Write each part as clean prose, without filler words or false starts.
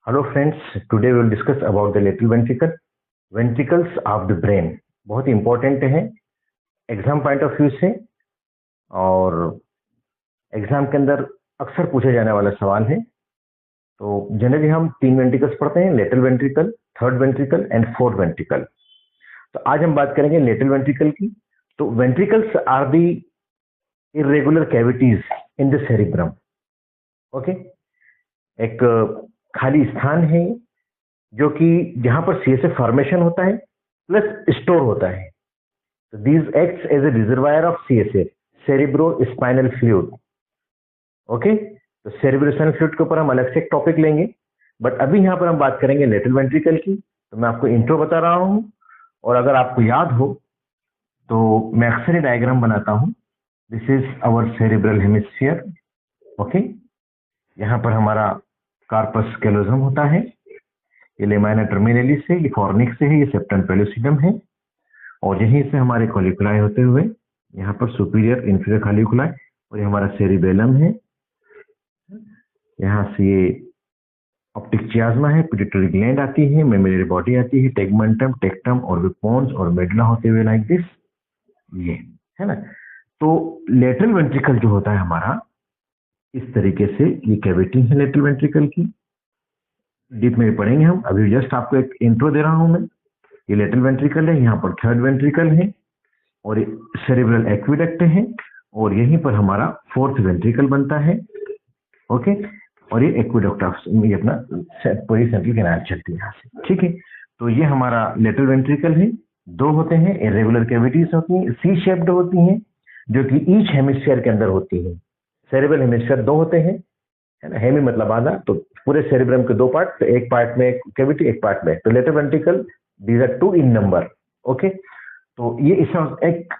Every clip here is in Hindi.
Hello friends, today we will discuss about the lateral ventricle, ventricles of the brain। बहुत ही इंपॉर्टेंट है एग्जाम पॉइंट ऑफ व्यू से, और एग्जाम के अंदर अक्सर पूछे जाने वाला सवाल है। तो जनरली हम तीन वेंट्रिकल्स पढ़ते हैं, lateral ventricle, third ventricle and fourth ventricle. तो आज हम बात करेंगे लेटरल वेंट्रिकल की। तो ventricles are the irregular cavities in the cerebrum. Okay, एक खाली स्थान है जो कि जहां पर सीएसएफ फॉर्मेशन होता है प्लस स्टोर होता है। तो these acts as a reservoir of CSF, cerebro spinal fluid. Okay, तो सेरिब्रो स्पाइनल फ्लूइड के ऊपर हम अलग से एक टॉपिक लेंगे, बट अभी यहां पर हम बात करेंगे लेटरल वेंट्रिकल की। तो मैं आपको इंट्रो बता रहा हूं, और अगर आपको याद हो तो मैं अक्सर ही डायग्राम बनाता हूं। This is our cerebral hemisphere. Okay, यहाँ पर हमारा कार्पस कैलोजम होता है, ये लेमाइना टर्मिनलिस से, ये फॉर्निक्स से है, ये सेप्टम पेलुसिडम है, और यहीं से हमारे कॉलिकुलाई होते हुए यहाँ पर सुपीरियर इंफीरियर कॉलिकुलाई, और ये हमारा सेरिबेलम है। यहाँ से ये ऑप्टिक चियाज्मा है, पिट्यूटरी ग्लैंड आती है, मेमोरी बॉडी आती है, टेगमेंटम, टेक्टम और विपोन्स और मेडुला होते हुए लाइक दिस, ये है ना। तो लेटरल वेंट्रिकल जो होता है हमारा, इस तरीके से ये कैविटी है लेटरल वेंट्रिकल की। डीप में पढ़ेंगे हम, अभी जस्ट आपको एक इंट्रो दे रहा हूं मैं। ये लेटरल वेंट्रिकल है, यहाँ पर थर्ड वेंट्रिकल है, और सेरिब्रल एक्विडक्ट है, और यहीं पर हमारा फोर्थ वेंट्रिकल बनता है। ओके, और ये एक्विडक्ट ऑफ ये अपना पूरी सेंट्रल कैनाल चलती है यहाँ से। ठीक है, तो ये हमारा लेटरल वेंट्रिकल है। दो होते हैं, इरेगुलर कैविटीज होती हैं, सी शेप्ड होती हैं, जो कि ईच हेमिस्फीयर के अंदर होती है। सेरिब्रल हेमिस्फीयर दो होते हैं, है ना। हेमी मतलब आधा, तो पूरे सेरिब्रम के दो पार्ट, तो एक पार्ट में कैविटी, एक पार्ट में। तो lateral ventricle, these are two in number. Okay, तो ये इस एक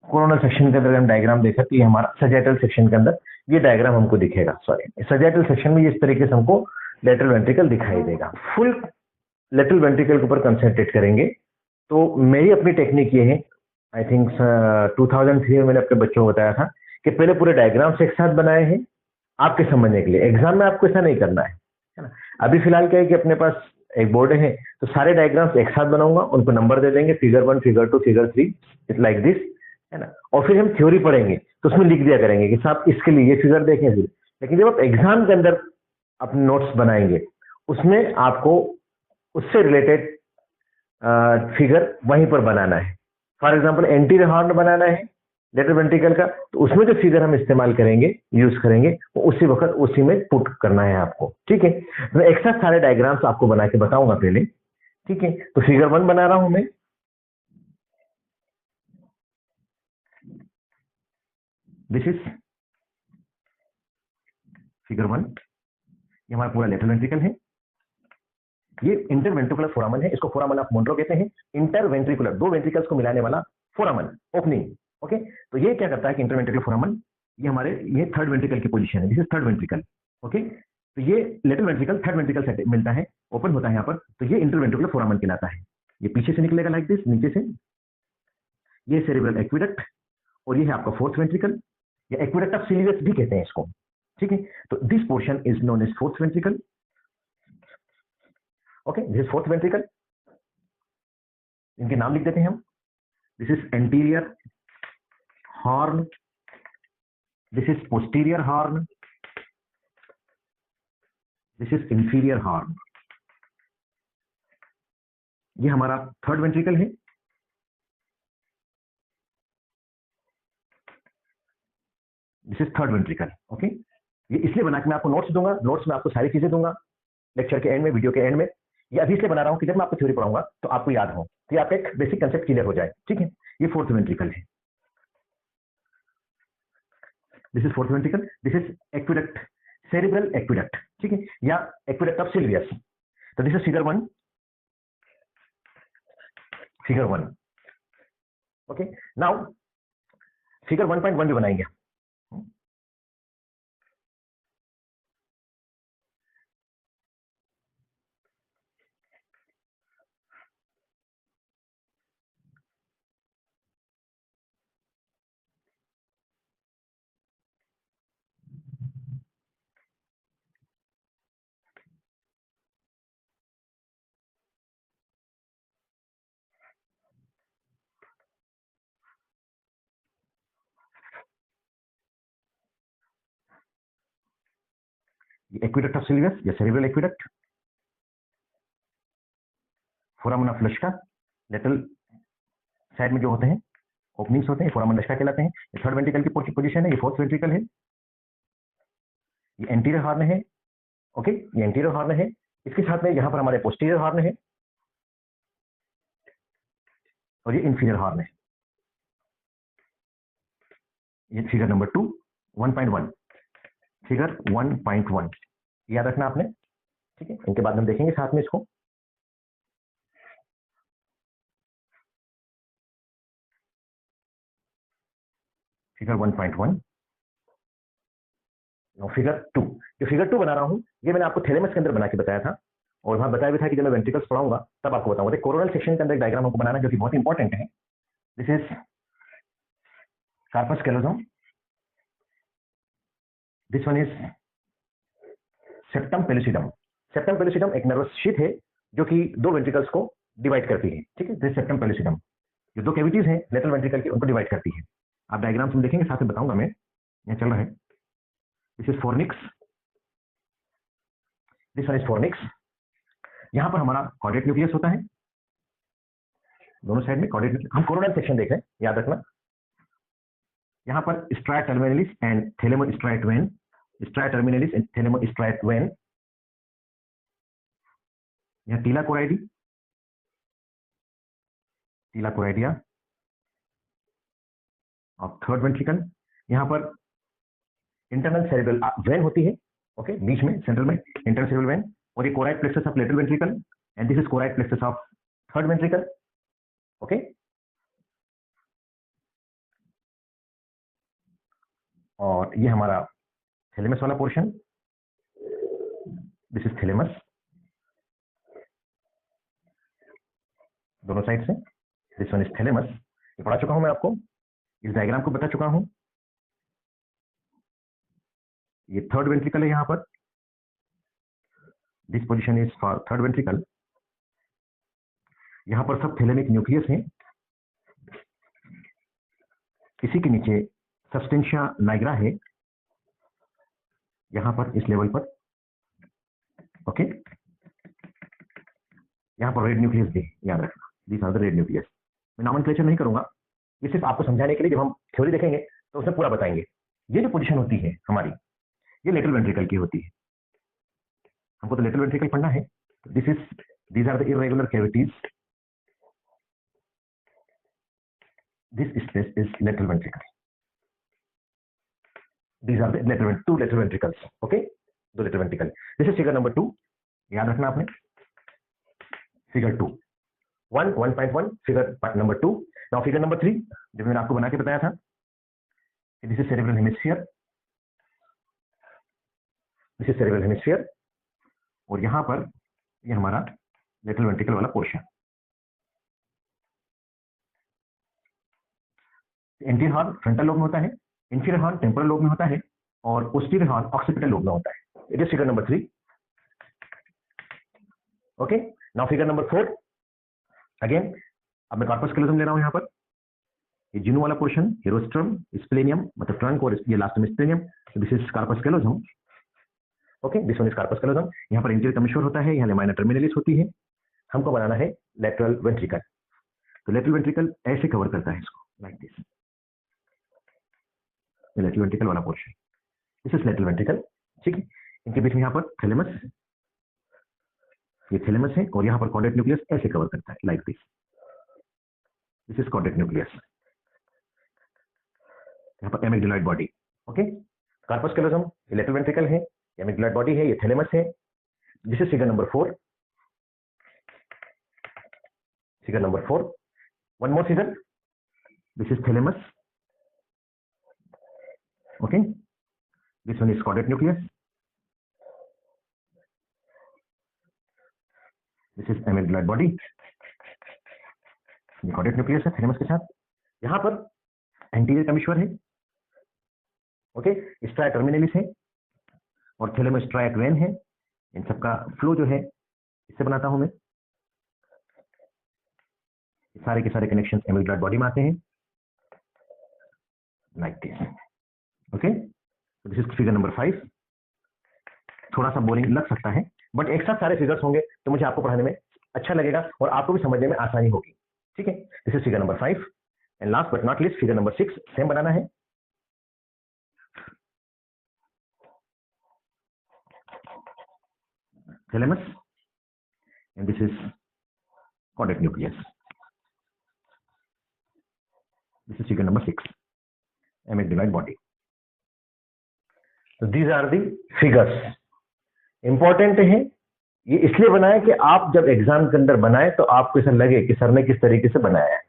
कोरोनल सेक्शन के अंदर हम डायग्राम देखा, तो ये हमारा सजेटल सेक्शन के अंदर ये डायग्राम हमको दिखेगा। सॉरी, सजेटल सेक्शन में इस तरीके से हमको लेटरल वेंट्रिकल दिखाई देगा। फुल लेटरल वेंट्रिकल के ऊपर कंसंट्रेट करेंगे। तो मेरी अपनी टेक्निक ये है, आई थिंक 2003 में मैंने अपने बच्चों को बताया था कि पहले पूरे डायग्राम्स एक साथ बनाए हैं आपके समझने के लिए। एग्जाम में आपको ऐसा नहीं करना है ना। अभी फिलहाल क्या है कि अपने पास एक बोर्ड है, तो सारे डायग्राम्स एक साथ बनाऊंगा, उनको नंबर दे देंगे, figure 1, figure 2, figure 3, it's like this, है ना। और फिर हम थ्योरी पढ़ेंगे तो उसमें लिख दिया करेंगे कि साहब इसके लिए ये फिगर देखें फिर। लेकिन जब आप एग्जाम के अंदर अपने नोट्स बनाएंगे, उसमें आपको उससे रिलेटेड फिगर वहीं पर बनाना है। फॉर एग्जाम्पल एंटीरियर हॉर्न बनाना है लेटरल वेंट्रिकल का, तो उसमें जो फिगर हम इस्तेमाल करेंगे, यूज करेंगे, वो उसी वक्त उसी में पुट करना है आपको। ठीक है, मैं एक साथ सारे डायग्राम्स आपको बना के बताऊंगा पहले। ठीक है, तो फिगर 1 बना रहा हूं मैं। This is figure 1। ये हमारा पूरा लेटरल वेंट्रिकल है। ये इंटरवेंट्रिकुलर फोरामन है, इसको फोरामन ऑफ मोन्ट्रो कहते हैं। इंटरवेंट्रिकुलर, दो वेंट्रिकल्स को मिलाने वाला फोरामन, ओपनिंग। ओके, तो ये क्या करता है कि इंटरवेंट्रिकुलर फोरामन, ये हमारे ये थर्ड वेंट्रिकल की पोजीशन है। This is third ventricle. Okay, तो ये लेटरल वेंट्रिकल थर्ड वेंट्रिकल से मिलता है, ओपन होता है यहाँ पर, तो ये इंटरवेंट्रिकुलर फोरामन कहलाता है। ये पीछे से निकलेगा लाइक दिस, नीचे से। ये सेरिब्रल एक्विडक्ट, और ये है आपका फोर्थ वेंट्रिकल, या एक्विडक्ट ऑफ सिलियस भी कहते हैं इसको। ठीक है, तो this portion is known as fourth ventricle. Okay, this is fourth ventricle. इनके नाम लिख देते हैं हम। This is anterior horn, this is posterior horn, this is inferior horn. ये हमारा थर्ड वेंट्रिकल है। This is third ventricle. Okay, ये इसलिए बना के मैं आपको नोट्स दूंगा, नोट्स में आपको सारी चीजें दूंगा लेक्चर के एंड में, वीडियो के एंड में। ये अभी इसलिए बना रहा हूं कि जब मैं आपको थ्योरी पढ़ाऊंगा तो आपको याद हो, तो आपका एक बेसिक कंसेप्ट क्लियर हो जाए। ठीक है, ये फोर्थ वेंट्रिकल है। This is fourth ventricle, this is aqueduct, cerebral aqueduct. ठीक है, या एक्विडक्ट ऑफ सिल्वियस। तो this is figure 1, figure 1। Okay, now figure 1.1 भी बनाएंगे। एक्विडक्ट ऑफ सिल्वियस या cerebral aqueduct, foramen of Luschka, lateral side में जो होते हैं ओपनिंग्स होते हैं फोरामन लश्का कहलाते हैं। ये थर्ड वेंट्रिकल की पोजीशन है, ये फोर्थ वेंट्रिकल है, ये एंटीरियर हॉर्न है। ओके, ये एंटीरियर हॉर्न है, इसके साथ में यहाँ पर हमारे पोस्टीरियर हॉर्न है और ये इंफीरियर हॉर्न है। ये फिगर नंबर 2 1.1, फिगर 1.1 याद रखना आपने, ठीक है। इनके बाद हम देखेंगे साथ में इसको। फिगर 1.1 फिगर 2, जो फिगर 2 बना रहा हूं ये मैंने आपको थैलेमस के अंदर बना के बताया था और वहां बताया भी था कि जब मैं वेंट्रिकल्स पढ़ाऊंगा तब आपको बताऊंगा। कोरोनल सेक्शन के अंदर एक डायग्राम आपको बनाना जो कि बहुत इंपॉर्टेंट है। This is corpus callosum, this one is septum pellucidum. Septum pellucidum एक नर्वस शीथ है जो कि दो वेंट्रिकल्स को डिवाइड करती है, ठीक है। दिस सेप्टम पेलुसिडम जो दो कैविटीज हैं लेटरल वेंट्रिकल की उनको डिवाइड करती है। आप डायग्राम्स में देखेंगे, साथ में बताऊंगा मैं, यहाँ चल रहा है। This is fornix, this one is fornix. यहाँ पर हमारा कॉर्डेट न्यूक्लियस होता है, दोनों साइड में कॉर्डेट न्यूक्लियस। हम कोरोनल सेक्शन देख रहे हैं, याद रखना। यहाँ पर stria terminalis and thalamostriate vein, stria terminalis and thalamostriate vein. यहाँ टीला कोराइडी, टीला कोराइडिया ऑफ थर्ड वेंट्रिकल। यहाँ पर इंटरनल सेरेब्रल वेन होती है, ओके, बीच में सेंट्रल में इंटरनल सेरेब्रल वेन, और ये choroid plexus of lateral ventricle and this is choroid plexus of third ventricle, okay. और ये हमारा थैलेमस वाला पोर्शन, दिस इज थैलेमस, दोनों साइड से। दिस वन इज थैलेमस, ये पढ़ा चुका हूं मैं आपको, इस डायग्राम को बता चुका हूं। ये थर्ड वेंट्रिकल है यहाँ पर, this position is for third ventricle. यहाँ पर सब थैलेमिक न्यूक्लियस है, इसी के नीचे सब्सटेंशिया नाइग्रा है, यहाँ पर इस लेवल पर, ओके। यहाँ पर रेड न्यूक्लियस भी याद रखना, this are the red nucleus. मैं नॉमेनक्लेचर नहीं करूंगा, ये सिर्फ आपको समझाने के लिए, जब हम थ्योरी देखेंगे तो उसमें पूरा बताएंगे। ये जो पोजीशन होती है हमारी, ये लेटरल वेंट्रिकल की होती है, हमको तो लेटरल वेंट्रिकल पढ़ना है। these are the irregular cavities, this space is lateral ventricle, these are the two lateral ventricles, okay, दो lateral ventricle। this is figure number 2, याद रखना आपने, figure 2 1.1 figure number 2। now figure number 3 जो मैंने आपको बना के बताया था, this is cerebral hemisphere, this is cerebral hemisphere, और यहाँ पर ये हमारा लेटरल वेंट्रिकल वाला portion. Anterior horn frontal lobe में होता है, इंफीरियर हॉर्न टेम्पोरल लोब में होता है और पोस्टीरियर हॉर्न ऑक्सीपिटल लोब में होता है। It is figure number 3, okay. Now figure number 4 again, अब मैं कार्पस कैलोसम ले रहा हूं यहाँ पर, ये जिनु वाला पोर्शन, हेरोस्ट्रम, स्प्लेनियम मतलब ट्रंक, और ये लास्ट में splenium. This is corpus callosum, okay, this one is corpus callosum. यहाँ पर इंटीरियर कमिश्योर होता है, यहाँ लेमाइना टर्मिनलिस होती है। हमको बनाना है लेटरल वेंट्रिकल, तो लेटरल वेंट्रिकल ऐसे कवर करता है इसको, लाइक दिस, लेटरल वेंट्रिकल वाला portion, this is lateral ventricle, ठीक है। इनके बीच में यहाँ पर थैलेमस, ये थैलेमस है, और यहाँ पर कॉर्डेट न्यूक्लियस ऐसे कवर करता है, like this, this is chordate nucleus. यहाँ पर एमिग्डालॉइड बॉडी, ओके। कार्पस कैलोसम ये लेटरल वेंट्रिकल है, एमिग्डालॉइड बॉडी है, ये थैलेमस है। This is figure number 4, figure number 4। One more figure, this is thalamus, okay, this one is caudate nucleus, this is amygdaloid body, ये caudate nucleus है थैलेमस के साथ। यहाँ पर एंटीरियर कमिश्वर है, ओके, स्ट्राया टर्मिनलिस है और थैलेमोस्ट्राइट वेन है। इन सबका फ्लो जो है इससे बनाता हूं मैं, सारे के सारे कनेक्शन एमिग्डालॉइड बॉडी में आते हैं, like this, okay. This is figure number 5, थोड़ा सा बोरिंग लग सकता है, बट एक साथ सारे फिगर्स होंगे तो मुझे आपको पढ़ाने में अच्छा लगेगा और आपको भी समझने में आसानी होगी। ठीक है, this is figure number 5 and last but not least figure number 6 same बनाना है। Thalamus and this is caudate nucleus. This is figure number 6, amygdaloid body. So these are the figures. Important है, ये इसलिए बनाया कि आप जब एग्जाम के अंदर बनाए तो आपको ऐसा लगे कि सर ने किस तरीके से बनाया है।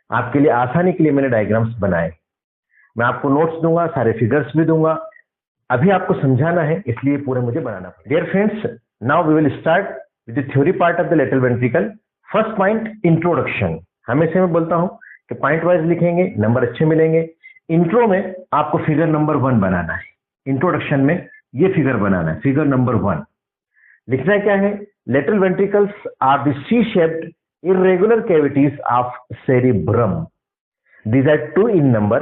आपके लिए आसानी के लिए मैंने डायग्राम्स बनाए। मैं आपको नोट्स दूंगा, सारे फिगर्स भी दूंगा। अभी आपको समझाना है, इसलिए पूरे मुझे बनाना पड़ेगा। Dear friends, now we will start with the theory part of the lateral ventricle. First point, introduction. हमेशा मैं बोलता हूं कि पॉइंट वाइज लिखेंगे, नंबर अच्छे मिलेंगे। इंट्रो में आपको फिगर नंबर 1 बनाना है। इंट्रोडक्शन में ये फिगर बनाना है, फिगर नंबर 1 लिखना क्या है? lateral ventricles are the C-shaped irregular cavities of cerebrum. These are two in number.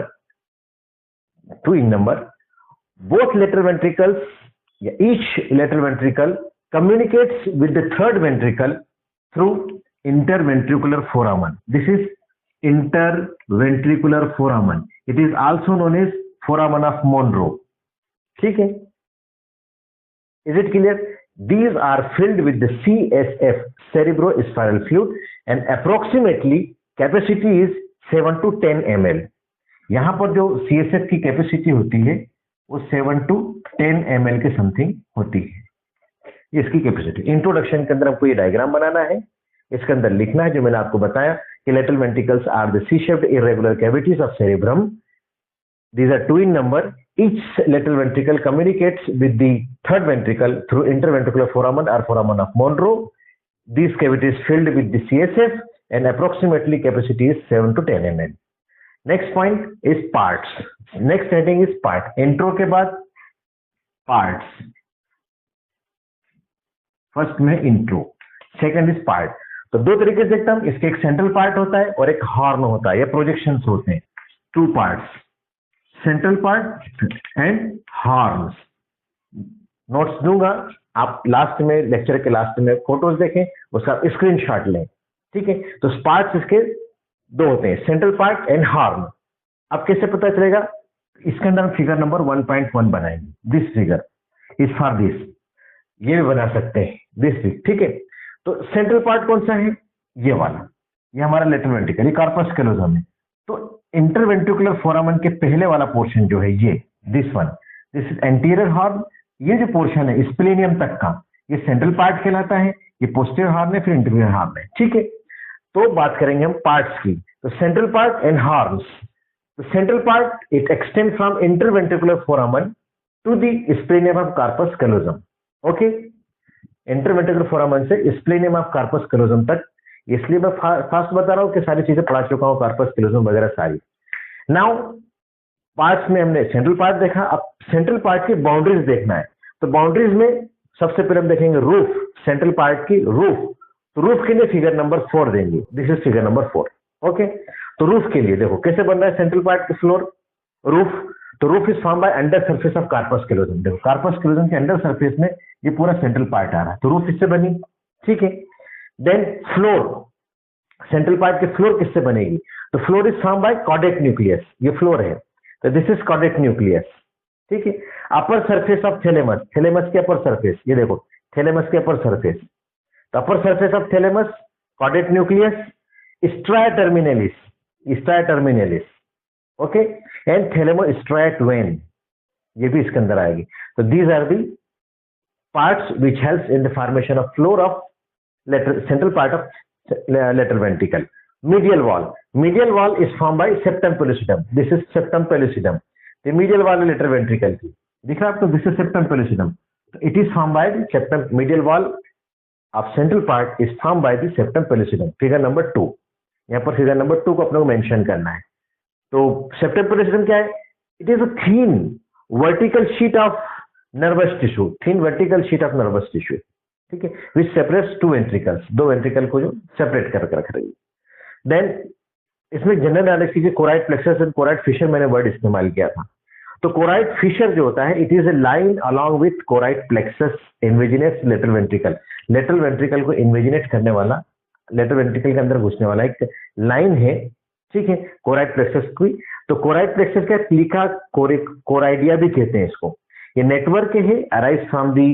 Both lateral ventricles, each lateral ventricle communicates with the third ventricle through interventricular foramen. This is interventricular foramen. It is also known as foramen of Monro. ठीक है? Is it clear? These are filled with the CSF, cerebrospinal fluid, and approximately capacity is 7 to 10 ml. यहाँ पर जो CSF की कैपेसिटी होती है वो 7 to 10 ml के समथिंग होती है, इसकी कैपेसिटी। इंट्रोडक्शन के अंदर आपको ये डायग्राम बनाना है, इसके अंदर लिखना है जो मैंने आपको बताया कि lateral ventricles are the C-shaped irregular cavities of cerebrum. These are two in number. Each lateral ventricle communicates with the third ventricle through interventricular foramen or foramen of Monro. These cavities filled with the CSF and approximately capacity is 7 to 10 ml. Next point is parts. Next heading is part. Intro के बाद parts. फर्स्ट में इंट्रो, सेकंड इज पार्ट। तो दो तरीके से देखता हूं, इसके एक सेंट्रल पार्ट होता है और एक हॉर्न होता है, या प्रोजेक्शंस होते हैं। Two parts, central part and horns. Notes दूंगा, आप लास्ट में, लेक्चर के लास्ट में फोटोज देखें, उसका स्क्रीनशॉट लें। ठीक है, तो पार्ट्स इसके दो होते हैं, सेंट्रल पार्ट एंड हॉर्न। अब कैसे पता चलेगा? इसके अंदर हम फिगर नंबर 1.1 बनाएंगे। This figure is for this, ये भी बना सकते हैं दिस भी। ठीक है, तो सेंट्रल पार्ट कौन सा है? ये वाला, ये हमारा लेटरल वेंट्रिकल, ये कार्पस कैलोजम है। तो इंटरवेंट्रिकुलर फोरामन के पहले वाला पोर्शन जो है ये, this one, this is anterior horn. ये जो पोर्शन है स्प्लेनियम तक का, ये सेंट्रल पार्ट कहलाता है, ये पोस्टीरियर हॉर्न है, फिर इंटीरियर हॉर्न है। ठीक है, तो बात करेंगे हम पार्ट्स की। तो सेंट्रल पार्ट एंड हॉर्न्स। तो central part it extend from interventricular foramen to the splenium of corpus callosum. Okay, interventricular foramen से स्प्लेनियम ऑफ कार्पस कैलोजम तक। इसलिए मैं फास्ट बता रहा हूं कि सारी चीजें पढ़ा चुका हूं, कार्पस कैलोजम वगैरह सारी। नाउ पार्ट्स में हमने सेंट्रल पार्ट देखा, अब सेंट्रल पार्ट की बाउंड्रीज देखना है। तो बाउंड्रीज में सबसे पहले हम देखेंगे रूफ, सेंट्रल पार्ट की रूफ। तो रूफ के लिए फिगर नंबर 4 देंगे, this is figure number 4। Okay, तो रूफ के लिए देखो कैसे बन रहा है सेंट्रल पार्ट की फ्लोर, रूफ। तो roof is form by under surface of corpus callosum. देखो कार्पस कैलोजम के अंडर सरफेस में ये पूरा सेंट्रल पार्ट आ रहा है, तो रूफ इससे बनी। ठीक है, देन फ्लोर, सेंट्रल पार्ट की फ्लोर किससे बनेगी? तो floor is form bye cadet nucleus, ये फ्लोर है, तो दिस इज कॉडेट न्यूक्लियस। ठीक है, अपर सरफेस ऑफ थैलेमस, थैलेमस के अपर सरफेस, ये देखो थैलेमस के अपर सरफेस, तो upper surface of thalamus, caudate nucleus, stria terminalis, stria terminalis, okay, and thalamostriate vein, ये भी इसके अंदर आएगी। तो these are the parts which helps in the formation of floor of central part of lateral ventricle. Medial wall, medial wall is formed by septum pellucidum. This is septum pellucidum. The medial wall lateral ventricle की दिख रहा है आपको, this is septum pellucidum. It is formed by the septum, medial wall of central part is formed by the septum pellucidum. Figure number 2, यहाँ पर figure number 2 को अपने को मेंशन करना है। तो septum pellucidum क्या है? It is a thin vertical sheet of nervous tissue, thin vertical sheet of nervous tissue. ठीक है, विच सेपरेट्स टू वेंट्रिकल्स, दो वेंट्रिकल को जो सेपरेट करके रख रही है। देन इसमें जनरल नॉलेज कीजिए, choroid plexus and choroid fissure मैंने वर्ड इस्तेमाल किया था। तो कोराइड फिशर जो होता है, it is a line along with choroid plexus invaginates lateral ventricle. Lateral ventricle को इन्वेजिनेट करने वाला, लेटरल वेंट्रिकल के अंदर घुसने वाला एक लाइन है, ठीक है, कोराइड प्लेक्सस की। तो कोराइड प्लेक्सस का प्लीका कोराइडिया भी कहते हैं इसको। ये नेटवर्क है अराइज फ्रॉम दी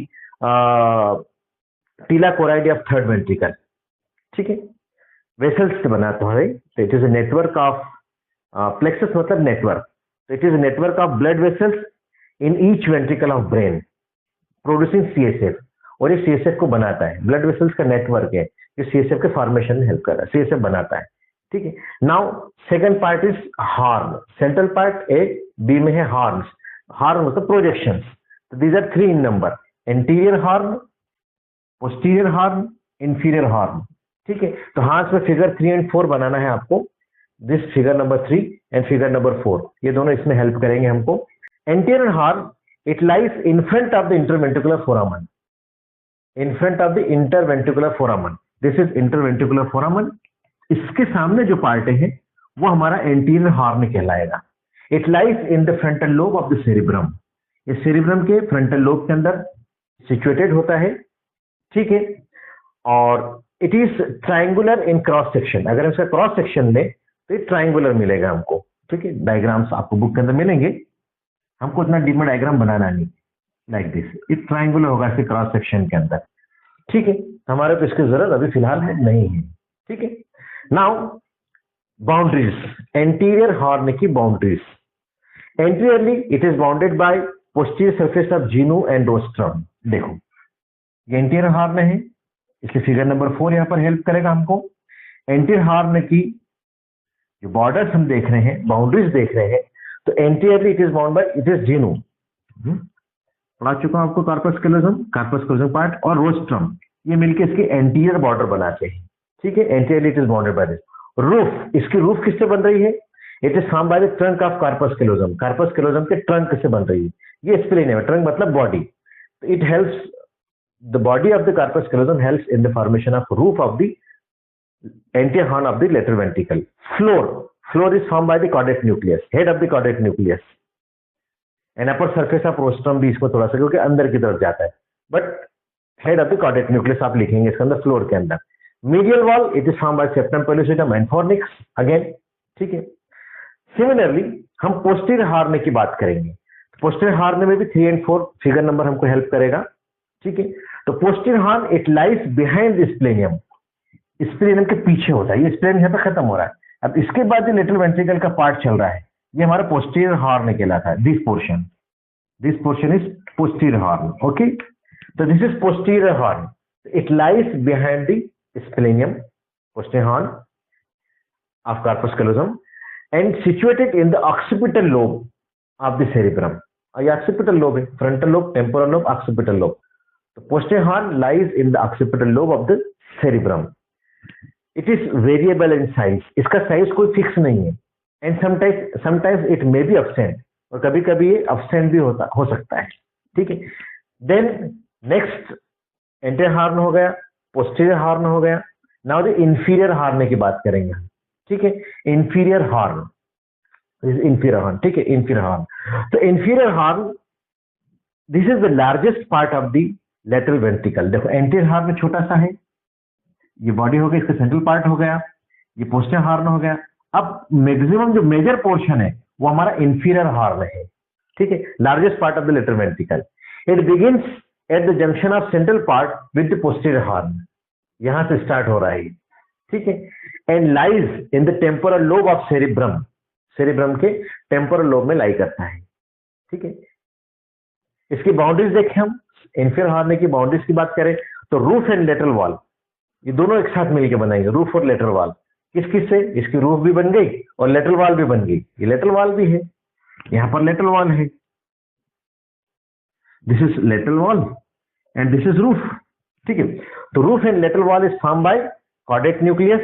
टीला कोराइडिया ऑफ थर्ड वेंट्रिकल, ठीक है, वेसल्स से बना तो है। तो it is a network of plexus मतलब नेटवर्क, तो it is a network of blood vessels in each ventricle of brain producing CSF, और ये सीएसएफ को बनाता है। ब्लड वेसल्स का नेटवर्क है जो सीएसएफ के फॉर्मेशन में हेल्प कर रहा है, सीएसएफ बनाता है, ठीक है। Now second part is horn. Central part A B में है हॉर्न्स। हॉर्न मतलब प्रोजेक्शंस। तो these are 3 in number, anterior horn, posterior horn, inferior horn, ठीक है। तो हाथ में फिगर 3 एंड 4 बनाना है आपको, this figure number 3 and figure number 4, ये दोनों इसमें हेल्प करेंगे हमको। Anterior horn, it lies in front of the interventricular फोरामन, in front of the interventricular फोरामन, this is interventricular फोरामन। इसके सामने जो पार्ट है वो हमारा एंटीरियर हॉर्न कहलाएगा। It lies in the frontal lobe of the cerebrum, ये सेरिब्रम के फ्रंटल लोब के अंदर सिचुएटेड होता है, ठीक है। और it is triangular in cross section, अगर हम इसका क्रॉस सेक्शन लें तो ये ट्राइंगुलर मिलेगा हमको, ठीक है। डायग्राम्स आपको बुक के अंदर मिलेंगे, हमको इतना डीप में डायग्राम बनाना नहीं, लाइक दिस, ये ट्राइंगुलर होगा इसके क्रॉस सेक्शन के अंदर, ठीक है। हमारे को इसकी जरूरत अभी फिलहाल है नहीं है, ठीक है। नाउ बाउंड्रीज, एंटीरियर हॉर्न की boundaries. Anteriorly it is bounded bye posterior surface of Jinu and rostrum. देखो ये एंटीरियर हॉर्न है, इसलिए फिगर नंबर 4 यहां पर हेल्प करेगा हमको। एंटीरियर हॉर्न की जो बॉर्डर्स हम देख रहे हैं, बाउंड्रीज देख रहे हैं, तो anteriorly it is bound by, it is genu, पढ़ा चुका हूं आपको, कार्पस कैलोजम पार्ट और रोस्ट्रम, ये मिलकर इसके एंटीरियर बॉर्डर बनाते हैं, ठीक है। Anteriorly it is bounded by this. Roof, इसकी रूफ किससे बन रही है? It is form by the trunk of corpus callosum, corpus callosum के ट्रंक से बन रही है। ये स्प्लेन है, ट्रंक मतलब body, it helps the body of the corpus callosum helps in the formation of roof of the anterior horn of the lateral ventricle. Floor is formed by the caudate nucleus, head of the caudate nucleus, and upper surface of rostrum भी इसको थोड़ा सा क्योंकि अंदर की तरफ जाता है, but head of the caudate nucleus आप लिखेंगे इसके अंदर, फ्लोर के अंदर। medial wall, it is formed by septum pellucidum and fornix again, ठीक है। Similarly हम posterior horn की बात करेंगे, posterior horn में भी 3 and 4 फिगर नंबर हमको हेल्प करेगा, ठीक है। तो posterior horn it lies behind splenium, splenium के पीछे होता है, ये स्प्लेनियम यहाँ पे खत्म हो रहा है। अब इसके बाद जो लेटरल वेंट्रिकल का पार्ट चल रहा है, ये हमारा पोस्टीरियर हॉर्न कहलाता है। This portion is posterior horn, okay. तो this is posterior horn, it lies behind the splenium, posterior horn of corpus callosum and situated in the occipital lobe of the cerebrum. ये ऑक्सीपिटल लोब है, frontal lobe, temporal lobe, occipital lobe. The posterior horn lies in the occipital lobe of the cerebrum. It is variable in size. इसका साइज कोई फिक्स नहीं है, and sometimes it may be absent, और कभी कभी ये absent भी हो सकता है, ठीक है। Then next anterior horn हो गया, posterior horn हो गया। Now the inferior horn की बात करेंगे, ठीक है। inferior horn, ठीक है, inferior horn। तो inferior horn, this is the largest part of the lateral ventricle. देखो एंटीरियर हॉर्न छोटा सा है, ये बॉडी हो गई, इसका सेंट्रल पार्ट हो गया, ये पोस्टीरियर हॉर्न हो गया। अब मैक्सिमम जो मेजर पोर्शन है वो हमारा इंफीरियर हॉर्न है, ठीक है, largest part of the lateral ventricle. It begins at the junction of central part with the posterior horn, यहां से स्टार्ट हो रहा है, ठीक है। And lies in the temporal lobe of cerebrum, cerebrum के टेम्पोरल लोब में लाई करता है, ठीक है। इसकी बाउंड्रीज देखें हम, इंफीरियर हॉर्न की बाउंड्रीज की बात करें तो रूफ एंड लेटरल वॉल, ये दोनों एक साथ मिलकर बनाएंगे, रूफ और लेटरल वॉल। किस से? इसकी रूफ भी बन गई और लेटरल वॉल भी बन गई, ये लेटरल वॉल भी है, यहां पर लेटरल वॉल है, this is lateral wall and this is roof, ठीक है। तो roof and lateral wall is form by caudate nucleus,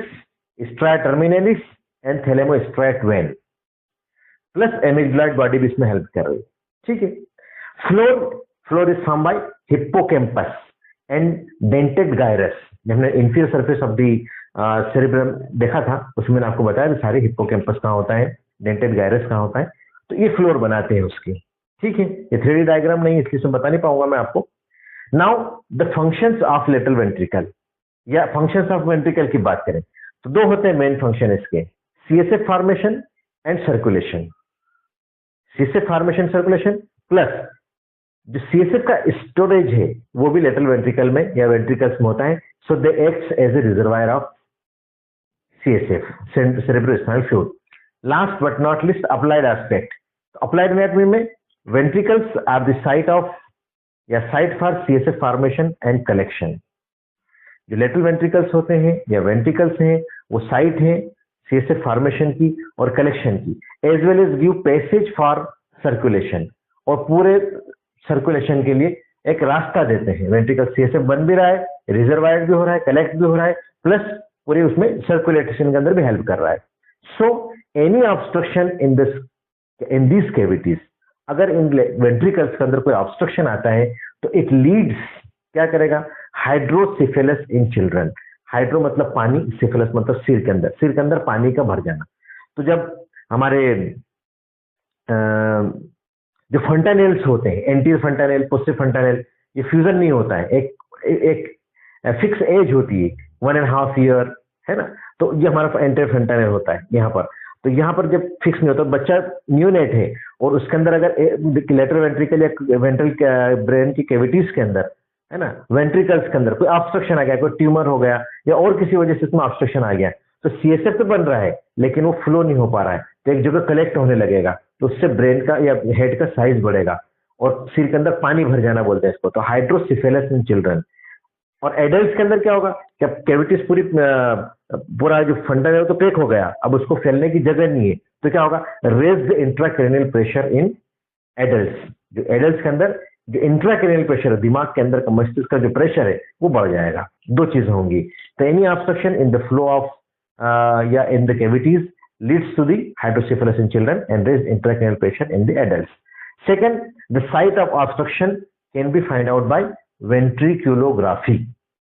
stria terminalis and thalamostriate vein, plus amygdaloid body भी इसमें हेल्प कर रही है, ठीक है। Floor is form by hippocampus and dentate gyrus. हमने inferior surface of the cerebrum देखा था, उसमें मैंने आपको बताया सारे हिप्पोकैम्पस कहाँ होता है, डेंटेड गायरस कहाँ होता है, तो ये फ्लोर बनाते हैं उसकी, ठीक है, ये 3D डायग्राम नहीं है इसलिए बता नहीं पाऊंगा मैं आपको। Now the functions of lateral ventricle या फंक्शंस ऑफ वेंट्रिकल की बात करें तो दो होते हैं मेन फंक्शन इसके, CSF formation and circulation. CSF formation circulation plus जो सीएसएफ का स्टोरेज है वो भी लेटरल वेंट्रिकल में या वेंट्रिकल्स में होता है। So they acts as a reservoir of CSF, cerebrospinal fluid. Last but not least, applied aspect. Applied anatomy में ventricles are the site of या site for CSF formation and collection. जो lateral ventricles होते हैं या ventricles हैं वो site है CSF formation की और collection की, as well as give passage for circulation और पूरे circulation के लिए एक रास्ता देते हैं। ventricle CSF बन भी रहा है, रिजर्वायर भी हो रहा है, कलेक्ट भी हो रहा है, प्लस पूरी उसमें सर्कुलेशन के अंदर भी हेल्प कर रहा है। So any obstruction in this cavities, अगर इन वेंट्रिकल्स के अंदर कोई ऑब्स्ट्रक्शन आता है तो इट लीड्स क्या करेगा, हाइड्रोसिफेलस इन चिल्ड्रन। हाइड्रो मतलब पानी, सिफिलिस मतलब सिर के अंदर पानी का भर जाना। तो जब हमारे जो फंटानेल्स होते हैं, एंटीरियर फंटानेल, पोस्टीरियर फंटानेल, ये फ्यूजन नहीं होता है, एक फिक्स एज होती है 1.5 ईयर, है ना। तो ये हमारा एंटीरियर फंटानेल होता है यहाँ पर। तो यहाँ पर जब फिक्स नहीं होता, बच्चा न्यूनेट है और उसके अंदर अगर लेटरल वेंट्रिकल या वेंट्रल ब्रेन की कैविटीज के अंदर, है ना, वेंट्रिकल्स के अंदर कोई ऑब्स्ट्रक्शन आ गया, कोई ट्यूमर हो गया या और किसी वजह से इसमें ऑब्स्ट्रक्शन आ गया, तो सीएसएफ तो बन रहा है लेकिन वो फ्लो नहीं हो पा रहा है, तो एक जगह कलेक्ट होने लगेगा, तो उससे ब्रेन का या हेड का साइज बढ़ेगा और सिर के अंदर पानी भर जाना बोलते हैं इसको। तो हाइड्रोसिफेलस इन चिल्ड्रन। और एडल्ट्स के अंदर क्या होगा, जब कैविटीज पूरा जो फंडा है तो पैक हो गया, अब उसको फैलने की जगह नहीं है, तो क्या होगा, raise the intracranial pressure in adults. जो एडल्ट्स के अंदर जो इंट्राक्रेनियल प्रेशर है, दिमाग के अंदर का मस्तिष्क का जो प्रेशर है वो बढ़ जाएगा। दो चीजें होंगी, तो any obstruction in the flow of या in the cavities leads to the hydrocephalus in children and raised intracranial pressure in the adults. Second, the site of obstruction can be find out by ventriculography.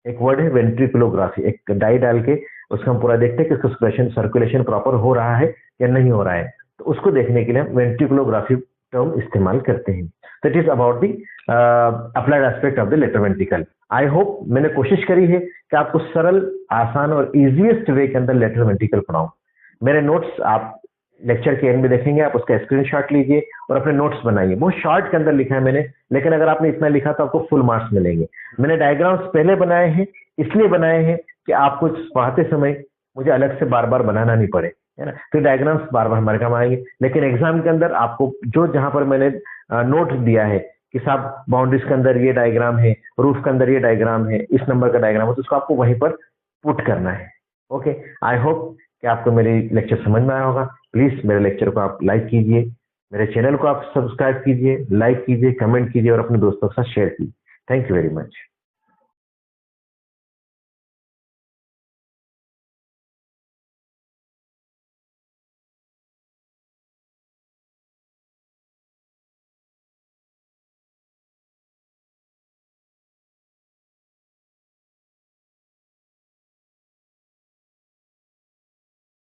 एक वर्ड है वेंट्रिकुलोग्राफी, एक डाई डाल के उसका हम पूरा देखते हैं कि सर्कुलेशन प्रॉपर हो रहा है या नहीं हो रहा है, तो उसको देखने के लिए हम वेंट्रिकुलोग्राफी टर्म इस्तेमाल करते हैं। That is about the applied aspect of the lateral ventricle. I hope मैंने कोशिश करी है कि आपको सरल, आसान और इजीएस्ट वे के अंदर लेटरल वेंट्रिकल पढ़ाऊं। मेरे नोट्स आप लेक्चर के एंड में देखेंगे, आप उसका स्क्रीनशॉट लीजिए और अपने नोट्स बनाइए। बहुत शॉर्ट के अंदर लिखा है मैंने, लेकिन अगर आपने इतना लिखा तो आपको फुल मार्क्स मिलेंगे। मैंने डायग्राम्स पहले बनाए हैं, इसलिए बनाए हैं कि आपको पढ़ाते समय मुझे अलग से बार बार बनाना नहीं पड़े, है ना, तो डायग्राम्स बार बार हमारे काम आएंगे। लेकिन एग्जाम के अंदर आपको जो जहां पर मैंने नोट दिया है कि साहब बाउंड्रीज के अंदर ये डायग्राम है, रूफ के अंदर ये डायग्राम है, इस नंबर का डायग्राम है, तो उसको आपको वहीं पर पुट करना है। ओके, आई होप कि आपको मेरी लेक्चर समझ में आया होगा। प्लीज मेरे लेक्चर को आप लाइक कीजिए, मेरे चैनल को आप सब्सक्राइब कीजिए, लाइक कीजिए, कमेंट कीजिए और अपने दोस्तों के साथ शेयर कीजिए। Thank you very much.